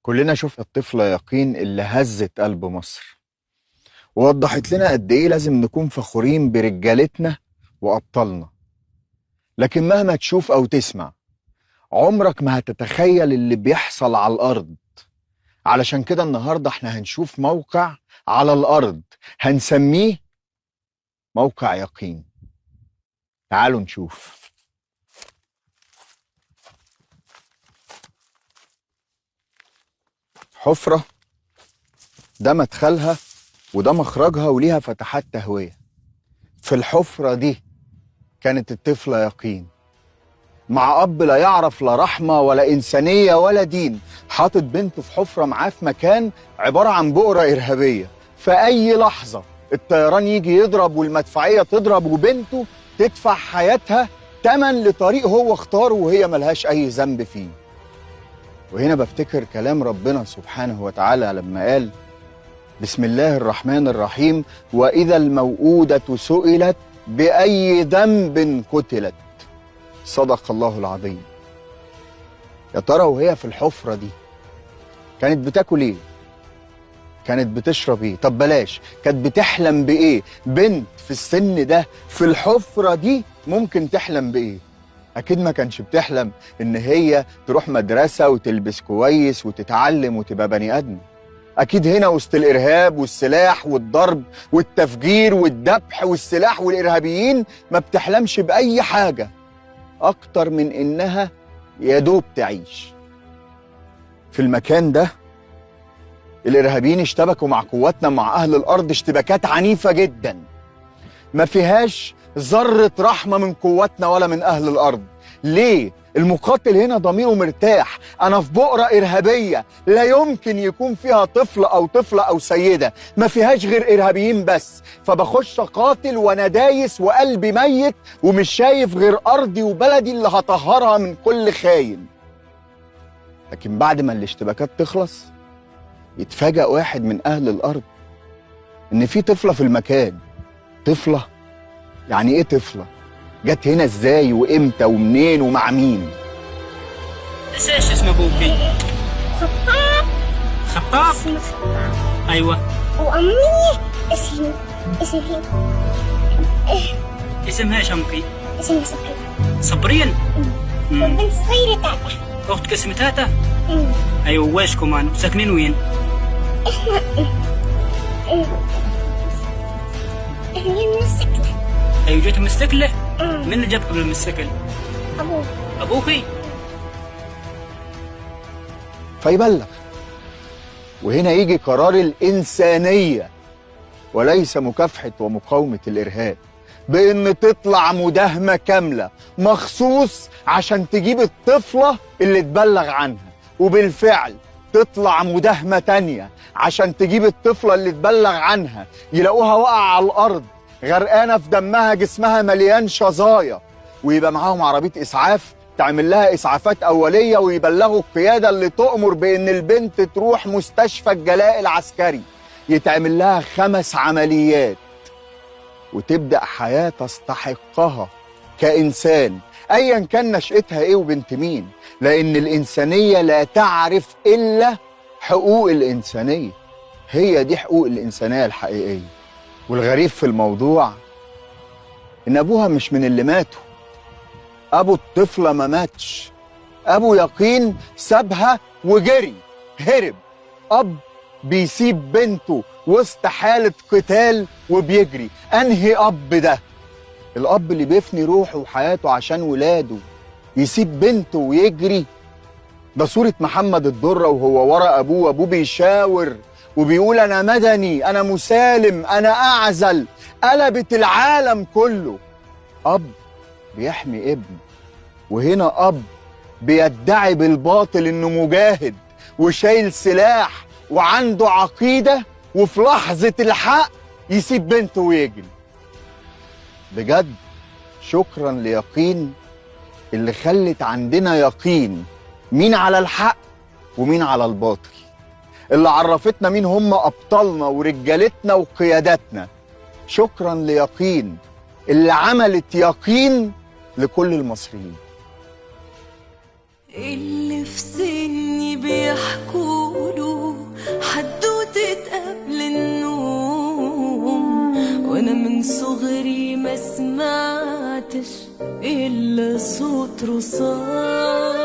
كلنا شفنا الطفلة يقين اللي هزت قلب مصر، ووضحت لنا قد ايه لازم نكون فخورين برجالتنا وأبطالنا. لكن مهما تشوف أو تسمع عمرك ما هتتخيل اللي بيحصل على الأرض. علشان كده النهاردة احنا هنشوف موقع على الأرض هنسميه موقع يقين. تعالوا نشوف. حفرة ده مدخلها وده مخرجها وليها فتحات تهوية. في الحفرة دي كانت الطفلة يقين مع أب لا يعرف لا رحمة ولا إنسانية ولا دين، حاطط بنته في حفرة معاه في مكان عبارة عن بؤرة إرهابية. في أي لحظة الطيران يجي يضرب والمدفعية تضرب وبنته تدفع حياتها تمن لطريق هو اختاره وهي ملهاش أي ذنب فيه. وهنا بفتكر كلام ربنا سبحانه وتعالى لما قال: بسم الله الرحمن الرحيم، وإذا الموءودة سئلت بأي ذنب قتلت. صدق الله العظيم. يا ترى وهي في الحفرة دي كانت بتاكل ايه؟ كانت بتشرب ايه؟ طب بلاش، كانت بتحلم بايه؟ بنت في السن ده في الحفرة دي ممكن تحلم بايه؟ اكيد ما كانش بتحلم ان هي تروح مدرسة وتلبس كويس وتتعلم وتبقى بني ادم. اكيد هنا وسط الارهاب والسلاح والضرب والتفجير والذبح والسلاح والارهابيين ما بتحلمش باي حاجة اكتر من انها يدوب تعيش. في المكان ده الارهابيين اشتبكوا مع قواتنا مع اهل الارض اشتباكات عنيفة جدا ما فيهاش ذرة رحمة من قواتنا ولا من اهل الارض. ليه؟ المقاتل هنا ضميره مرتاح، انا في بؤرة ارهابية لا يمكن يكون فيها طفل او طفلة او سيدة، ما فيهاش غير ارهابيين بس، فبخش قاتل وانا دايس وقلبي ميت ومش شايف غير ارضي وبلدي اللي هطهرها من كل خاين. لكن بعد ما الاشتباكات تخلص يتفاجأ واحد من اهل الارض ان في طفلة في المكان. طفلة؟ يعني ايه طفلة؟ جت هنا ازاي وامتى ومنين ومع مين؟ ايش اسم ابوكي؟ خطاب. خطاب؟ اسمه خطاب. ايوه. وامي اسمها اسمها ايش امك؟ اسمها صبرين. صبرين؟ والبنت الصغيرة تاتا. اختك اسمها تاتا؟ ايوه. ويش كمان؟ وساكنين وين؟ احنا من السكلة. ايوه جيت من السكلة؟ من اللي جابك من السكل؟ ابوه. ابوكي؟ فيبلغ. وهنا يجي قرار الإنسانية وليس مكافحة ومقاومة الإرهاب، بإن تطلع مداهمة كاملة مخصوص عشان تجيب الطفلة اللي تبلغ عنها. وبالفعل تطلع مداهمة تانية عشان تجيب الطفلة اللي تبلغ عنها، يلاقوها واقعة على الأرض غرقانة في دمها جسمها مليان شظايا، ويبقى معاهم عربية إسعاف تعمل لها إسعافات أولية ويبلغوا القيادة اللي تؤمر بإن البنت تروح مستشفى الجلاء العسكري يتعمل لها 5 عمليات وتبدأ حياة تستحقها كإنسان أيا كان نشأتها إيه وبنت مين، لأن الإنسانية لا تعرف إلا حقوق الإنسانية. هي دي حقوق الإنسانية الحقيقية. والغريب في الموضوع إن أبوها مش من اللي ماتوا. أبو الطفلة ما ماتش، أبو يقين سابها وجري هرب. أب بيسيب بنته وسط حالة قتال وبيجري. أنهي أب ده؟ الأب اللي بيفني روحه وحياته عشان ولاده يسيب بنته ويجري؟ ده صورة محمد الدرة وهو ورا أبوه، أبوه بيشاور وبيقول أنا مدني، أنا مسالم، أنا أعزل. قلبت العالم كله. أب بيحمي ابنه، وهنا أب بيدعي بالباطل إنه مجاهد وشايل سلاح وعنده عقيدة، وفي لحظة الحق يسيب بنته ويجري. بجد شكرا ليقين اللي خلت عندنا يقين مين على الحق ومين على الباطل، اللي عرفتنا مين هم أبطالنا ورجالتنا وقياداتنا. شكرا ليقين اللي عملت يقين لكل المصريين. اللي في سني بيحكوا وانا من صغري ما سمعتش الا صوت رصاص.